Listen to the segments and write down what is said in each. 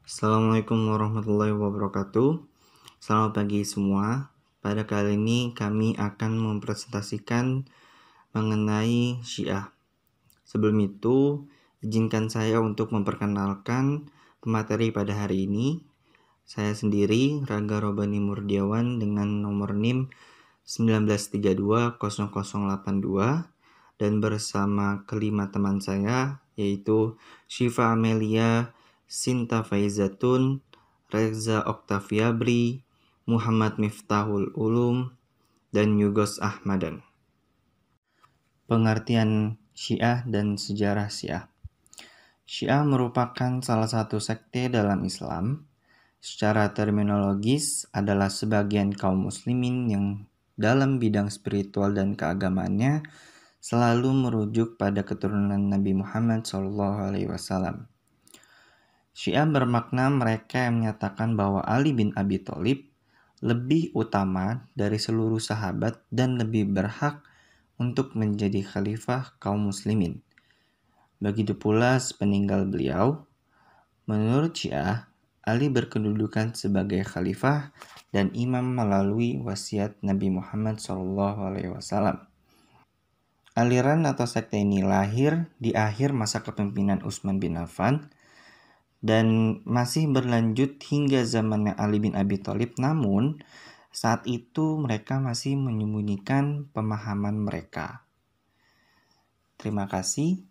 Assalamualaikum warahmatullahi wabarakatuh. Selamat pagi semua. Pada kali ini kami akan mempresentasikan mengenai Syiah. Sebelum itu, izinkan saya untuk memperkenalkan pemateri pada hari ini. Saya sendiri, Raga Robani Murdiawan dengan nomor NIM 19320082 dan bersama kelima teman saya yaitu Syifa Amelia, Sinta Faizatun, Reza Oktaviabri, Muhammad Miftahul Ulum, dan Yugos Ahmadan. Pengertian Syiah dan sejarah Syiah. Syiah merupakan salah satu sekte dalam Islam. Secara terminologis adalah sebagian kaum muslimin yang dalam bidang spiritual dan keagamaannya selalu merujuk pada keturunan Nabi Muhammad SAW. Syiah bermakna mereka yang menyatakan bahwa Ali bin Abi Thalib lebih utama dari seluruh sahabat dan lebih berhak untuk menjadi khalifah kaum muslimin. Begitu pula sepeninggal beliau, menurut Syiah, Ali berkedudukan sebagai khalifah dan imam melalui wasiat Nabi Muhammad SAW. Aliran atau sekte ini lahir di akhir masa kepemimpinan Utsman bin Affan dan masih berlanjut hingga zamannya Ali bin Abi Thalib, namun saat itu mereka masih menyembunyikan pemahaman mereka. Terima kasih.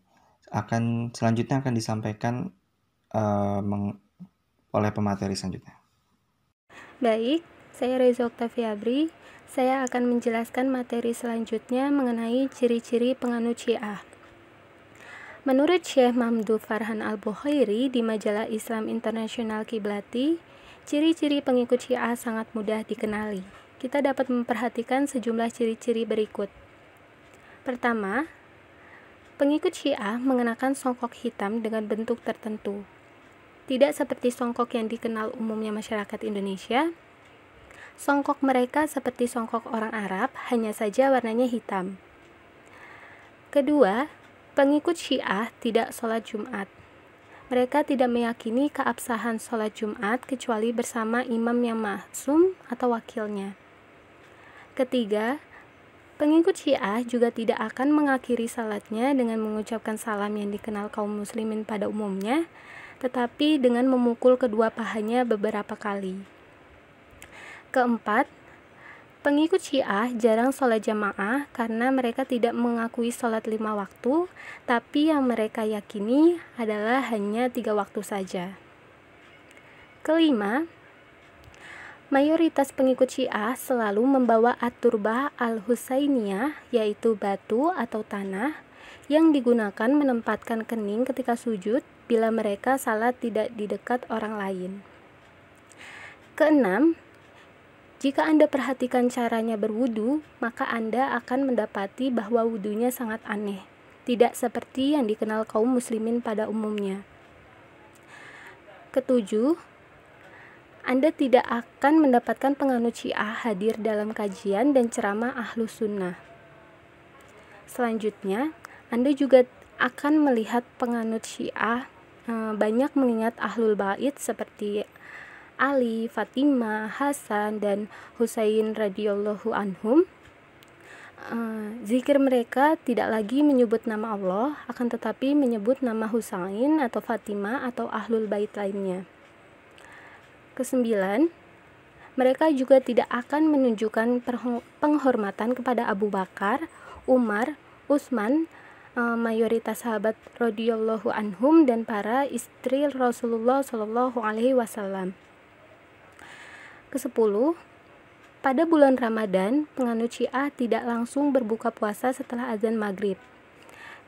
Selanjutnya akan disampaikan oleh pemateri selanjutnya. Baik, saya Reza Oktaviabri. Saya akan menjelaskan materi selanjutnya mengenai ciri-ciri penganut Syiah. Menurut Syekh Mamdu Farhan Al-Bukhairi di majalah Islam Internasional Kiblati, ciri-ciri pengikut Syiah sangat mudah dikenali. Kita dapat memperhatikan sejumlah ciri-ciri berikut. Pertama, pengikut Syiah mengenakan songkok hitam dengan bentuk tertentu. Tidak seperti songkok yang dikenal umumnya masyarakat Indonesia. Songkok mereka seperti songkok orang Arab, hanya saja warnanya hitam. Kedua, pengikut Syiah tidak sholat Jumat. Mereka tidak meyakini keabsahan sholat Jumat kecuali bersama imam yang maksum atau wakilnya. Ketiga, pengikut Syiah juga tidak akan mengakhiri salatnya dengan mengucapkan salam yang dikenal kaum muslimin pada umumnya, tetapi dengan memukul kedua pahanya beberapa kali. Keempat, pengikut Syiah jarang sholat jamaah karena mereka tidak mengakui sholat 5 waktu, tapi yang mereka yakini adalah hanya 3 waktu saja. Kelima, mayoritas pengikut Syiah selalu membawa at-turbah al-husainiyah, yaitu batu atau tanah yang digunakan menempatkan kening ketika sujud bila mereka salat tidak di dekat orang lain. Keenam, jika Anda perhatikan caranya berwudu, maka Anda akan mendapati bahwa wudunya sangat aneh, tidak seperti yang dikenal kaum muslimin pada umumnya. Ketujuh, Anda tidak akan mendapatkan penganut Syiah hadir dalam kajian dan ceramah Ahlus Sunnah. Selanjutnya, Anda juga akan melihat penganut Syiah banyak mengingat Ahlul Bait seperti Ali, Fatimah, Hasan, dan Husain radhiyallahu anhum. Zikir mereka tidak lagi menyebut nama Allah, akan tetapi menyebut nama Husain atau Fatimah atau Ahlul Bait lainnya. Kesembilan, mereka juga tidak akan menunjukkan penghormatan kepada Abu Bakar, Umar, Utsman, mayoritas sahabat radhiyallahu anhum, dan para istri Rasulullah SAW. Kesepuluh, pada bulan Ramadan, penganut Syiah tidak langsung berbuka puasa setelah azan maghrib.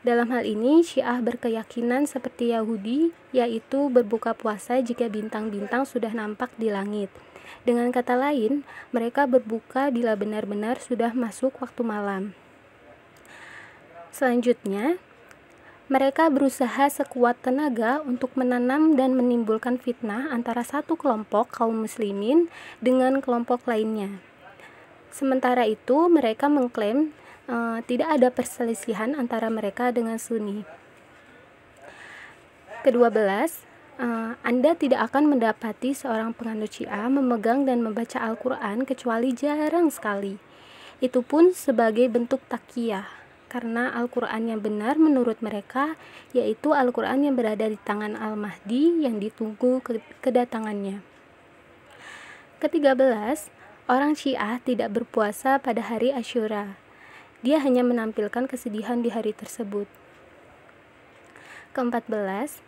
Dalam hal ini, Syiah berkeyakinan seperti Yahudi, yaitu berbuka puasa jika bintang-bintang sudah nampak di langit. Dengan kata lain, mereka berbuka bila benar-benar sudah masuk waktu malam. Selanjutnya, mereka berusaha sekuat tenaga untuk menanam dan menimbulkan fitnah antara satu kelompok kaum muslimin dengan kelompok lainnya. Sementara itu, mereka mengklaim tidak ada perselisihan antara mereka dengan Sunni. Kedua belas, Anda tidak akan mendapati seorang penganut Syiah memegang dan membaca Al-Quran kecuali jarang sekali. Itu pun sebagai bentuk takiyah, karena Al-Quran yang benar menurut mereka yaitu Al-Quran yang berada di tangan Al-Mahdi yang ditunggu kedatangannya. Ke-13, orang Syiah tidak berpuasa pada hari Asyura. Dia hanya menampilkan kesedihan di hari tersebut. Ke-14,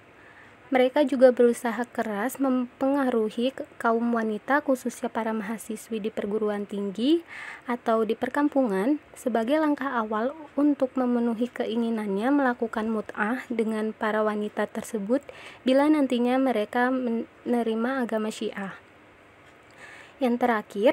mereka juga berusaha keras mempengaruhi kaum wanita, khususnya para mahasiswi di perguruan tinggi atau di perkampungan, sebagai langkah awal untuk memenuhi keinginannya melakukan mut'ah dengan para wanita tersebut bila nantinya mereka menerima agama Syiah. Yang terakhir,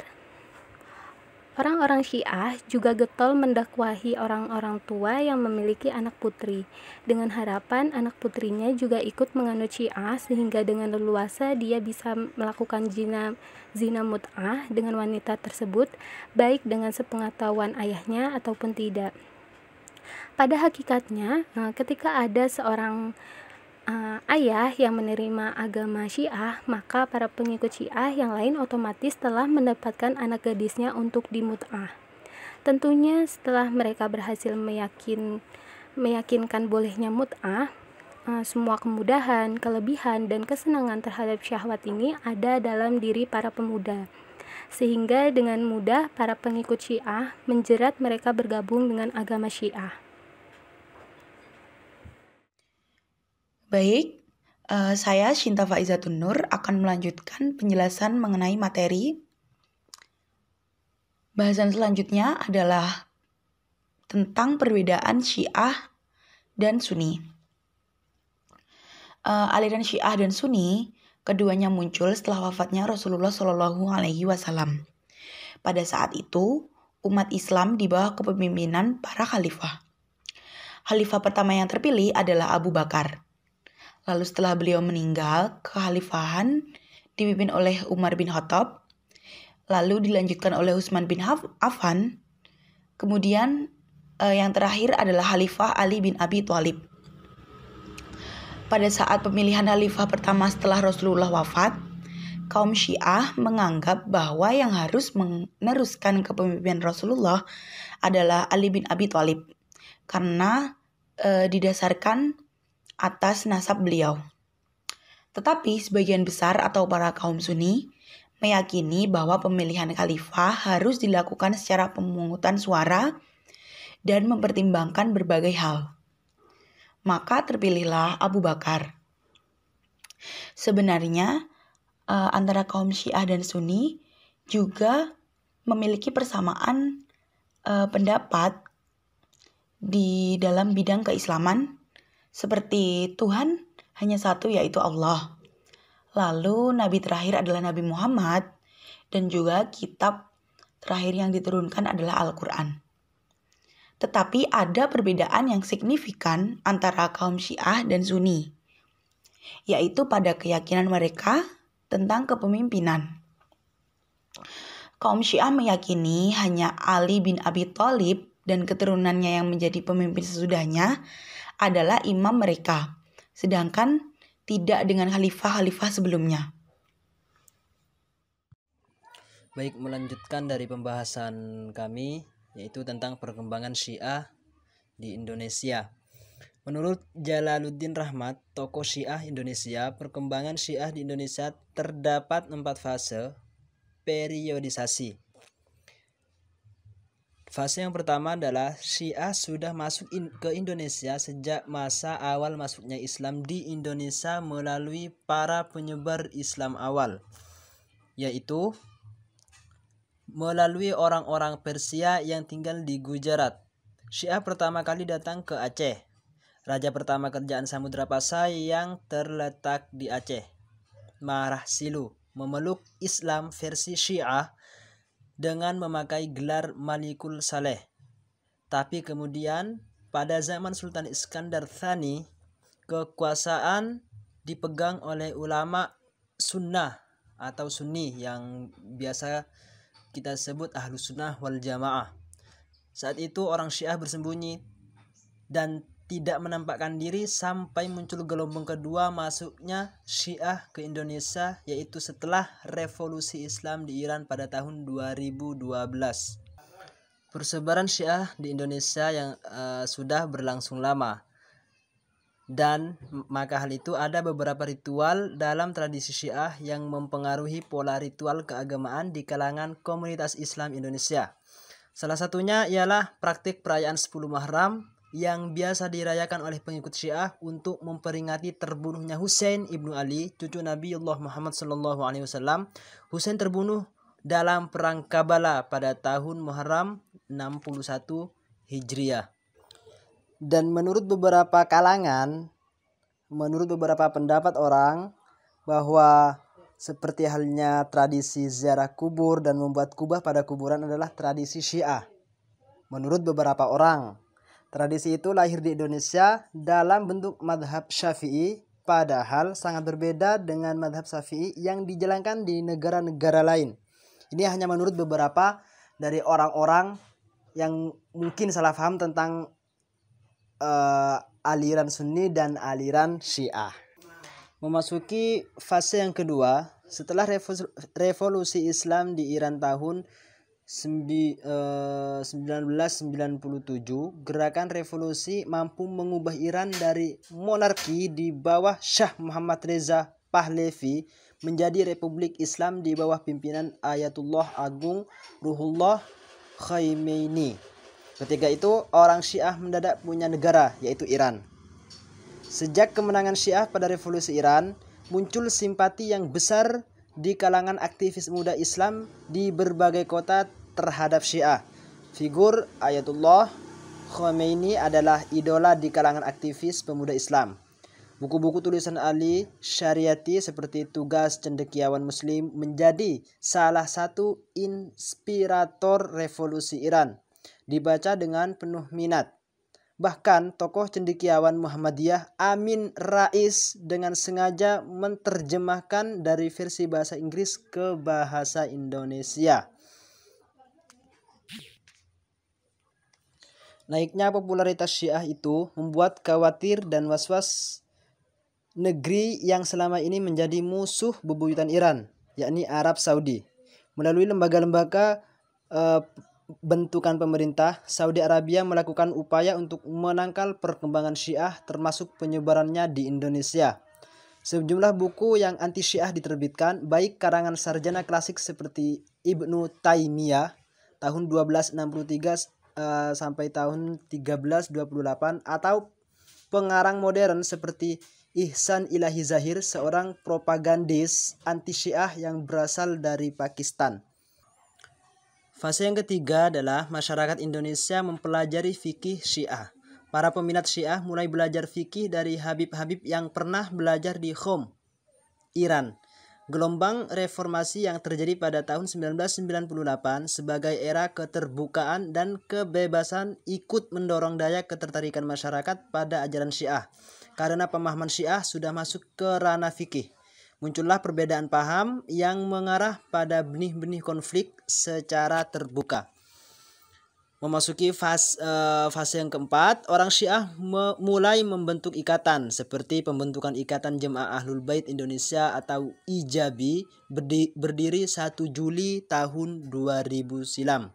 orang-orang Syiah juga getol mendakwahi orang-orang tua yang memiliki anak putri, dengan harapan anak putrinya juga ikut menganut Syiah sehingga dengan leluasa dia bisa melakukan zina mut'ah dengan wanita tersebut, baik dengan sepengetahuan ayahnya ataupun tidak. Pada hakikatnya, ketika ada seorang ayah yang menerima agama Syiah, maka para pengikut Syiah yang lain otomatis telah mendapatkan anak gadisnya untuk dimut'ah. Tentunya setelah mereka berhasil meyakinkan bolehnya mut'ah, semua kemudahan, kelebihan, dan kesenangan terhadap syahwat ini ada dalam diri para pemuda, sehingga dengan mudah para pengikut Syiah menjerat mereka bergabung dengan agama Syiah. Baik, saya Shinta Faizatun Nur akan melanjutkan penjelasan mengenai materi. Bahasan selanjutnya adalah tentang perbedaan Syiah dan Sunni. Aliran Syiah dan Sunni keduanya muncul setelah wafatnya Rasulullah Shallallahu Alaihi Wasallam. Pada saat itu, umat Islam di bawah kepemimpinan para khalifah. Khalifah pertama yang terpilih adalah Abu Bakar. Lalu setelah beliau meninggal, kekhalifahan dipimpin oleh Umar bin Khattab, lalu dilanjutkan oleh Utsman bin Affan. Kemudian yang terakhir adalah Khalifah Ali bin Abi Thalib. Pada saat pemilihan khalifah pertama setelah Rasulullah wafat, kaum Syiah menganggap bahwa yang harus meneruskan kepemimpinan Rasulullah adalah Ali bin Abi Thalib, karena didasarkan atas nasab beliau. Tetapi sebagian besar atau para kaum Sunni meyakini bahwa pemilihan khalifah harus dilakukan secara pemungutan suara dan mempertimbangkan berbagai hal. Maka terpilihlah Abu Bakar. Sebenarnya antara kaum Syiah dan Sunni juga memiliki persamaan pendapat di dalam bidang keislaman, seperti Tuhan hanya satu, yaitu Allah. Lalu Nabi terakhir adalah Nabi Muhammad, dan juga kitab terakhir yang diturunkan adalah Al-Quran. Tetapi ada perbedaan yang signifikan antara kaum Syiah dan Sunni, yaitu pada keyakinan mereka tentang kepemimpinan. Kaum Syiah meyakini hanya Ali bin Abi Thalib dan keturunannya yang menjadi pemimpin sesudahnya adalah imam mereka, sedangkan tidak dengan khalifah-khalifah sebelumnya. Baik, melanjutkan dari pembahasan kami, yaitu tentang perkembangan Syiah di Indonesia. Menurut Jalaluddin Rahmat, tokoh Syiah Indonesia, perkembangan Syiah di Indonesia terdapat 4 fase periodisasi. Fase yang pertama adalah Syiah sudah masuk ke Indonesia sejak masa awal masuknya Islam di Indonesia melalui para penyebar Islam awal, yaitu melalui orang-orang Persia yang tinggal di Gujarat. Syiah pertama kali datang ke Aceh. Raja pertama kerajaan Samudra Pasai yang terletak di Aceh, Marah Silu, memeluk Islam versi Syiah dengan memakai gelar Malikul Saleh. Tapi kemudian pada zaman Sultan Iskandar Tsani, kekuasaan dipegang oleh ulama sunnah atau sunni yang biasa kita sebut Ahlus Sunnah wal Jamaah. Saat itu orang Syiah bersembunyi dan tidak menampakkan diri sampai muncul gelombang kedua masuknya Syiah ke Indonesia, yaitu setelah revolusi Islam di Iran pada tahun 2012. Persebaran Syiah di Indonesia yang sudah berlangsung lama, dan maka hal itu ada beberapa ritual dalam tradisi Syiah yang mempengaruhi pola ritual keagamaan di kalangan komunitas Islam Indonesia. Salah satunya ialah praktik perayaan 10 Muharram yang biasa dirayakan oleh pengikut Syiah untuk memperingati terbunuhnya Husain ibnu Ali, cucu Nabi Allah Muhammad SAW. Husain terbunuh dalam perang Karbala pada tahun Muharram 61 Hijriah. Dan menurut beberapa kalangan, menurut beberapa pendapat orang, bahwa seperti halnya tradisi ziarah kubur dan membuat kubah pada kuburan adalah tradisi Syiah. Menurut beberapa orang, tradisi itu lahir di Indonesia dalam bentuk madhab Syafi'i, padahal sangat berbeda dengan madhab Syafi'i yang dijalankan di negara-negara lain. Ini hanya menurut beberapa dari orang-orang yang mungkin salah paham tentang aliran Sunni dan aliran Syiah. Memasuki fase yang kedua, setelah revolusi Islam di Iran tahun 1997, gerakan revolusi mampu mengubah Iran dari monarki di bawah Shah Muhammad Reza Pahlavi menjadi republik Islam di bawah pimpinan Ayatullah Agung Ruhollah Khomeini. Ketika itu orang Syiah mendadak punya negara, yaitu Iran. Sejak kemenangan Syiah pada revolusi Iran, muncul simpati yang besar di kalangan aktivis muda Islam di berbagai kota terhadap Syiah. Figur Ayatullah Khomeini adalah idola di kalangan aktivis pemuda Islam. Buku-buku tulisan Ali Syariati seperti Tugas Cendekiawan Muslim menjadi salah satu inspirator revolusi Iran, dibaca dengan penuh minat. Bahkan tokoh cendekiawan Muhammadiyah Amin Rais dengan sengaja menerjemahkan dari versi bahasa Inggris ke bahasa Indonesia. Naiknya popularitas Syiah itu membuat khawatir dan was-was negeri yang selama ini menjadi musuh bebuyutan Iran, yakni Arab Saudi. Melalui lembaga-lembaga bentukan pemerintah, Saudi Arabia melakukan upaya untuk menangkal perkembangan Syiah termasuk penyebarannya di Indonesia. Sejumlah buku yang anti-Syiah diterbitkan, baik karangan sarjana klasik seperti Ibnu Taimiyah tahun 1263 sampai tahun 1328 atau pengarang modern seperti Ihsan Ilahi Zahir, seorang propagandis anti-Syiah yang berasal dari Pakistan. Fase yang ketiga adalah masyarakat Indonesia mempelajari fikih Syiah. Para peminat Syiah mulai belajar fikih dari Habib-Habib yang pernah belajar di Qom, Iran. Gelombang reformasi yang terjadi pada tahun 1998 sebagai era keterbukaan dan kebebasan ikut mendorong daya ketertarikan masyarakat pada ajaran Syiah. Karena pemahaman Syiah sudah masuk ke ranah fikih, muncullah perbedaan paham yang mengarah pada benih-benih konflik secara terbuka. Memasuki fase yang keempat, orang Syiah mulai membentuk ikatan seperti pembentukan Ikatan Jemaah Ahlul Bait Indonesia atau IJABI berdiri 1 Juli tahun 2000 silam.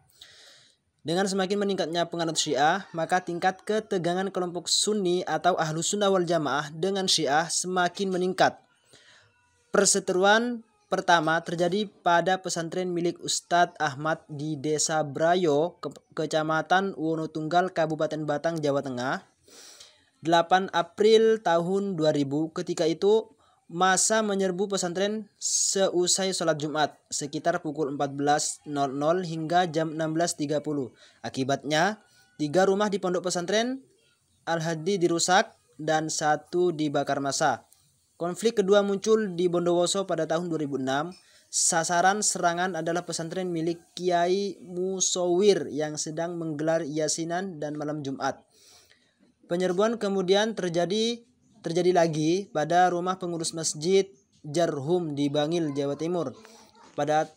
Dengan semakin meningkatnya penganut Syiah, maka tingkat ketegangan kelompok Sunni atau Ahlus Sunnah wal Jamaah dengan Syiah semakin meningkat. Perseteruan pertama terjadi pada pesantren milik Ustadz Ahmad di Desa Brayo, Kecamatan Wonotunggal, Kabupaten Batang, Jawa Tengah, 8 April tahun 2000. Ketika itu masa menyerbu pesantren seusai sholat Jumat sekitar pukul 14.00 hingga jam 16.30. Akibatnya 3 rumah di pondok pesantren Al-Hadi dirusak dan 1 dibakar massa. Konflik kedua muncul di Bondowoso pada tahun 2006. Sasaran serangan adalah pesantren milik Kiai Musowir yang sedang menggelar yasinan dan malam Jumat. Penyerbuan kemudian terjadi lagi pada rumah pengurus Masjid Jarhum di Bangil, Jawa Timur pada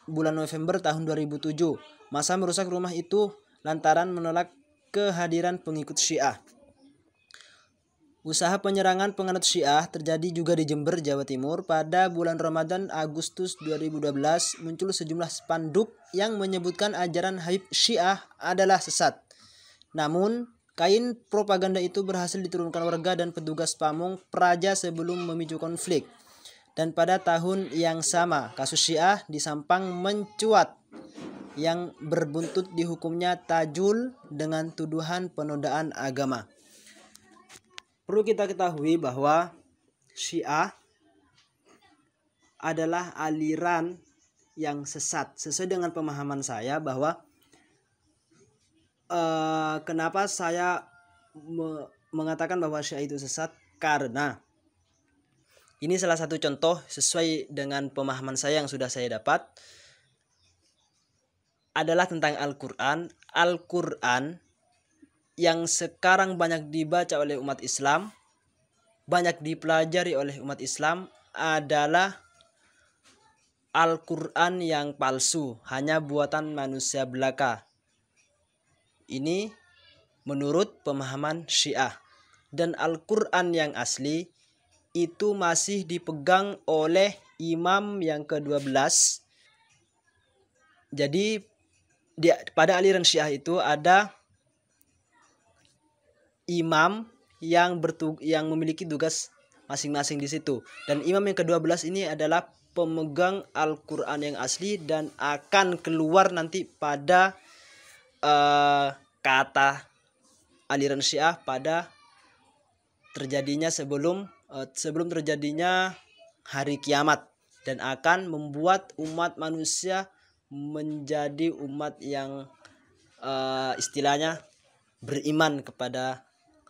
bulan November tahun 2007. Massa merusak rumah itu lantaran menolak kehadiran pengikut Syiah. Usaha penyerangan penganut Syiah terjadi juga di Jember, Jawa Timur. Pada bulan Ramadan Agustus 2012 muncul sejumlah spanduk yang menyebutkan ajaran Habib Syiah adalah sesat. Namun, kain propaganda itu berhasil diturunkan warga dan petugas pamong Praja sebelum memicu konflik. Dan pada tahun yang sama, kasus Syiah di Sampang mencuat yang berbuntut dihukumnya Tajul dengan tuduhan penodaan agama. Perlu kita ketahui bahwa Syiah adalah aliran yang sesat. Sesuai dengan pemahaman saya bahwa kenapa saya mengatakan bahwa Syiah itu sesat, karena ini salah satu contoh sesuai dengan pemahaman saya yang sudah saya dapat adalah tentang Al-Quran. Al-Quran yang sekarang banyak dibaca oleh umat Islam, banyak dipelajari oleh umat Islam adalah Al-Quran yang palsu, hanya buatan manusia belaka. Ini menurut pemahaman Syiah. Dan Al-Quran yang asli itu masih dipegang oleh imam yang ke-12. Jadi pada aliran Syiah itu ada imam yang memiliki tugas masing-masing di situ. Dan imam yang ke-12 ini adalah pemegang Al-Quran yang asli dan akan keluar nanti pada kata aliran Syiah pada terjadinya sebelum terjadinya hari kiamat, dan akan membuat umat manusia menjadi umat yang istilahnya beriman kepada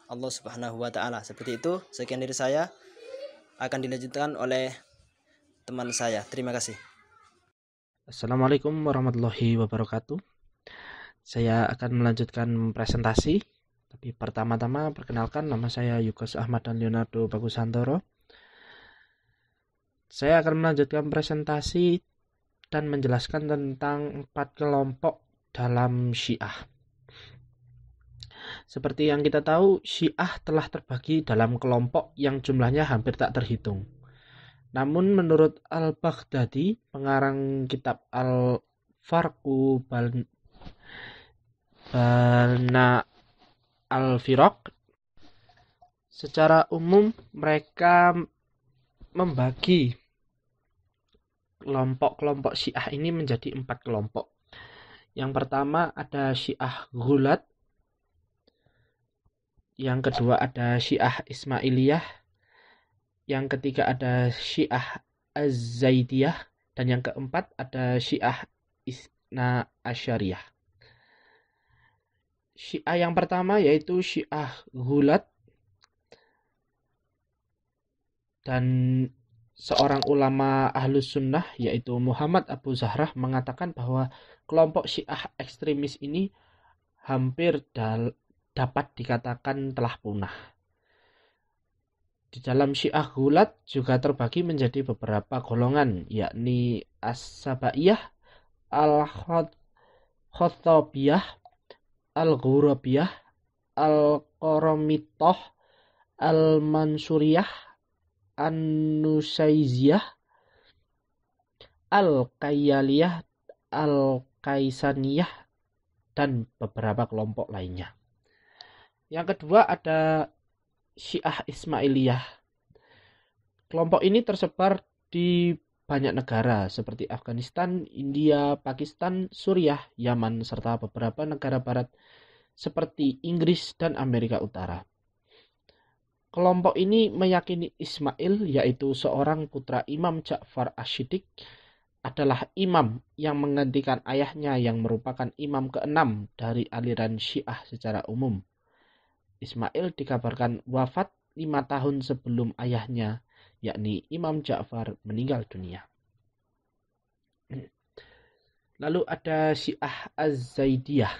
Allah Subhanahu wa taala. Seperti itu. Sekian dari saya, akan dilanjutkan oleh teman saya. Terima kasih. Assalamualaikum warahmatullahi wabarakatuh. Saya akan melanjutkan presentasi. Tapi pertama-tama perkenalkan, nama saya Yukos Ahmad dan Leonardo Bagusantoro. Saya akan melanjutkan presentasi dan menjelaskan tentang 4 kelompok dalam Syiah. Seperti yang kita tahu, Syiah telah terbagi dalam kelompok yang jumlahnya hampir tak terhitung. Namun menurut Al-Baghdadi, pengarang kitab Al-Farqu Baina Al-Firaq, secara umum mereka membagi kelompok-kelompok Syiah ini menjadi 4 kelompok. Yang pertama ada Syiah Ghulat, yang kedua ada Syiah Ismailiyah, yang ketiga ada Syiah Az-Zaidiyah, dan yang keempat ada Syiah Isna Asyariyah. Syiah yang pertama yaitu Syiah Ghulat, dan seorang ulama Ahlus Sunnah yaitu Muhammad Abu Zahrah mengatakan bahwa kelompok Syiah ekstremis ini hampir dapat dikatakan telah punah. Di dalam Syiah Ghulat juga terbagi menjadi beberapa golongan, yakni As-Sabaiyah, Al-Khattabiyah, Al-Ghurabiyah, Al-Qaramitoh, Al-Mansuriyah, An-Nusaiziyah, Al-Qayyaliyah, Al-Kaisaniyah, dan beberapa kelompok lainnya. Yang kedua ada Syiah Ismailiyah. Kelompok ini tersebar di banyak negara seperti Afghanistan, India, Pakistan, Suriah, Yaman, serta beberapa negara barat seperti Inggris dan Amerika Utara. Kelompok ini meyakini Ismail, yaitu seorang putra Imam Ja'far Asy-Shiddiq, adalah imam yang menggantikan ayahnya yang merupakan imam ke-6 dari aliran Syiah secara umum. Ismail dikabarkan wafat 5 tahun sebelum ayahnya, yakni Imam Ja'far, meninggal dunia. Lalu ada Syiah Az-Zaidiyah.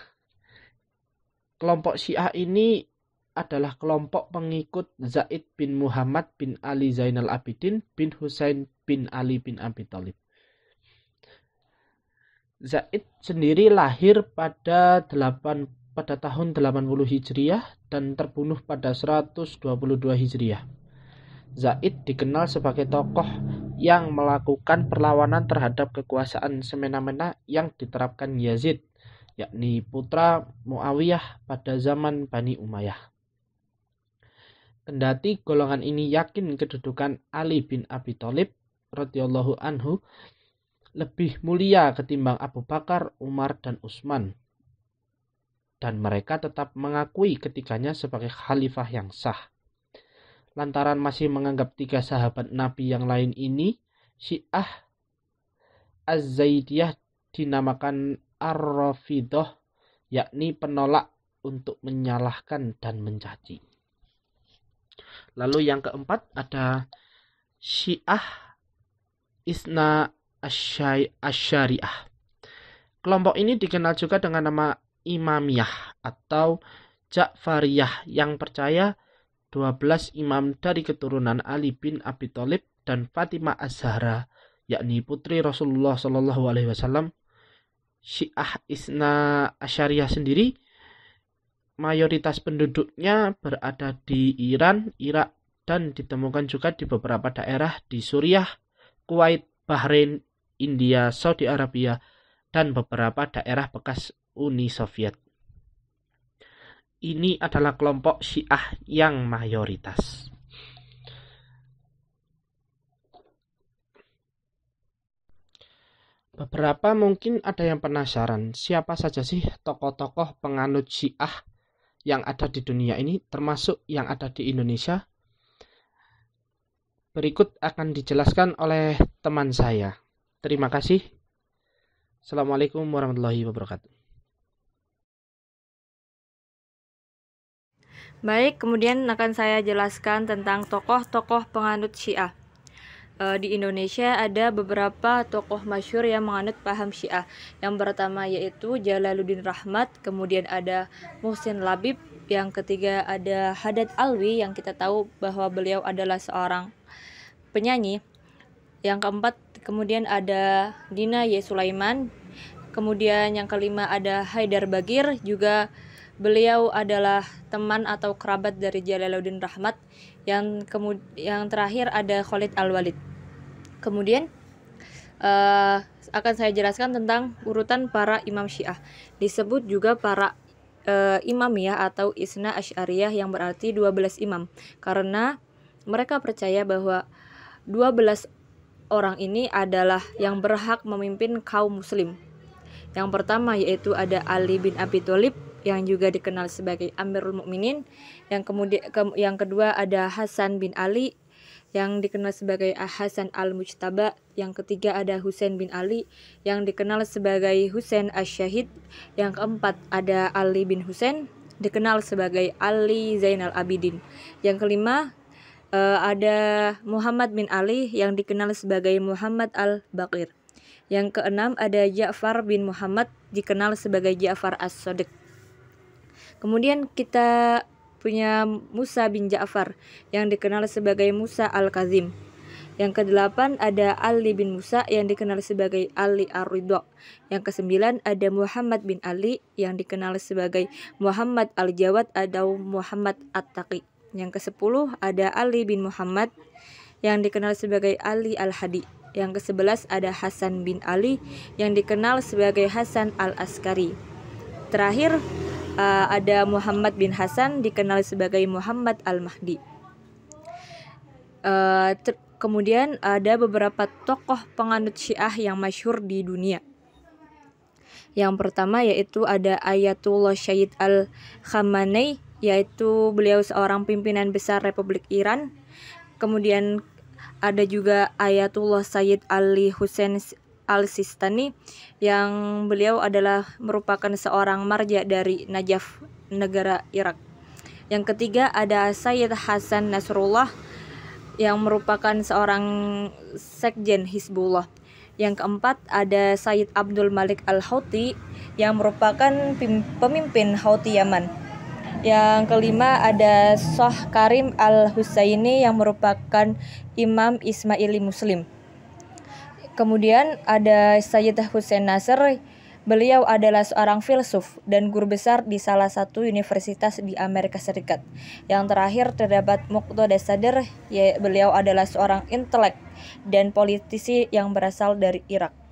Kelompok Syiah ini adalah kelompok pengikut Zaid bin Muhammad bin Ali Zainal Abidin bin Husain bin Ali bin Abi Thalib. Zaid sendiri lahir pada 18 pada tahun 80 Hijriah dan terbunuh pada 122 Hijriah. Zaid dikenal sebagai tokoh yang melakukan perlawanan terhadap kekuasaan semena-mena yang diterapkan Yazid, yakni putra Muawiyah pada zaman Bani Umayyah. Kendati golongan ini yakin kedudukan Ali bin Abi Thalib radhiyallahu anhu lebih mulia ketimbang Abu Bakar, Umar, dan Utsman, dan mereka tetap mengakui ketiganya sebagai khalifah yang sah. Lantaran masih menganggap 3 sahabat Nabi yang lain ini, Syiah Az-Zaidiyah dinamakan Ar-Rafidhah, yakni penolak untuk menyalahkan dan mencaci. Lalu yang keempat ada Syiah Isna Asyariah. Kelompok ini dikenal juga dengan nama Imamiyah atau Ja'fariyah yang percaya 12 imam dari keturunan Ali bin Abi Thalib dan Fatimah Az-Zahra, yakni putri Rasulullah SAW. Syiah Isna Asyariah sendiri mayoritas penduduknya berada di Iran, Irak, dan ditemukan juga di beberapa daerah di Suriah, Kuwait, Bahrain, India, Saudi Arabia, dan beberapa daerah bekas Uni Soviet. Ini adalah kelompok Syiah yang mayoritas. Beberapa mungkin ada yang penasaran, siapa saja sih tokoh-tokoh penganut Syiah yang ada di dunia ini, termasuk yang ada di Indonesia? Berikut akan dijelaskan oleh teman saya. Terima kasih. Assalamualaikum warahmatullahi wabarakatuh. Baik, kemudian akan saya jelaskan tentang tokoh-tokoh penganut Syiah. Di Indonesia ada beberapa tokoh masyhur yang menganut paham Syiah. Yang pertama yaitu Jalaluddin Rahmat, kemudian ada Muhsin Labib, yang ketiga ada Haddad Alwi yang kita tahu bahwa beliau adalah seorang penyanyi. Yang keempat kemudian ada Dina Y. Sulaiman, kemudian yang kelima ada Haidar Bagir, juga beliau adalah teman atau kerabat dari Jalaluddin Rahmat. Yang terakhir ada Khalid Al-Walid. Kemudian akan saya jelaskan tentang urutan para imam Syiah. Disebut juga para Imamiyah atau Isna Asy'ariyah yang berarti 12 imam, karena mereka percaya bahwa 12 orang ini adalah yang berhak memimpin kaum muslim. Yang pertama yaitu ada Ali bin Abi Thalib yang juga dikenal sebagai Amirul Mukminin. Yang kedua ada Hasan bin Ali yang dikenal sebagai Hasan al-Mujtaba. Yang ketiga ada Husain bin Ali yang dikenal sebagai Husain Asy-Syahid. Yang keempat ada Ali bin Husain dikenal sebagai Ali Zainal Abidin. Yang kelima ada Muhammad bin Ali yang dikenal sebagai Muhammad al-Baqir. Yang keenam ada Ja'far bin Muhammad dikenal sebagai Ja'far as-Shadiq. Kemudian kita punya Musa bin Ja'far yang dikenal sebagai Musa al-Kazim. Yang kedelapan ada Ali bin Musa yang dikenal sebagai Ali ar-Ridha. Yang kesembilan ada Muhammad bin Ali yang dikenal sebagai Muhammad al-Jawad atau Muhammad at-Taqi. Yang ke-10 ada Ali bin Muhammad yang dikenal sebagai Ali al-Hadi. Yang ke-11 ada Hasan bin Ali yang dikenal sebagai Hasan al-Askari. Terakhir ada Muhammad bin Hasan dikenal sebagai Muhammad al-Mahdi. Kemudian ada beberapa tokoh penganut Syiah yang masyhur di dunia. Yang pertama yaitu ada Ayatullah Sayyid al-Khamenei, yaitu beliau seorang pimpinan besar Republik Iran. Kemudian ada juga Ayatullah Sayyid Ali Hussein al-Sistani yang beliau adalah merupakan seorang marja dari Najaf, negara Irak. Yang ketiga ada Sayyid Hasan Nasrullah yang merupakan seorang sekjen Hizbullah. Yang keempat ada Sayyid Abdul Malik al-Houthi yang merupakan pemimpin Houthi Yaman. Yang kelima ada Shah Karim al-Husaini yang merupakan Imam Ismaili Muslim. Kemudian ada Sayyid Hussein Nasr, Beliau adalah seorang filsuf dan guru besar di salah satu universitas di Amerika Serikat. Yang terakhir terdapat Muqtada Sadr, beliau adalah seorang intelek dan politisi yang berasal dari Irak.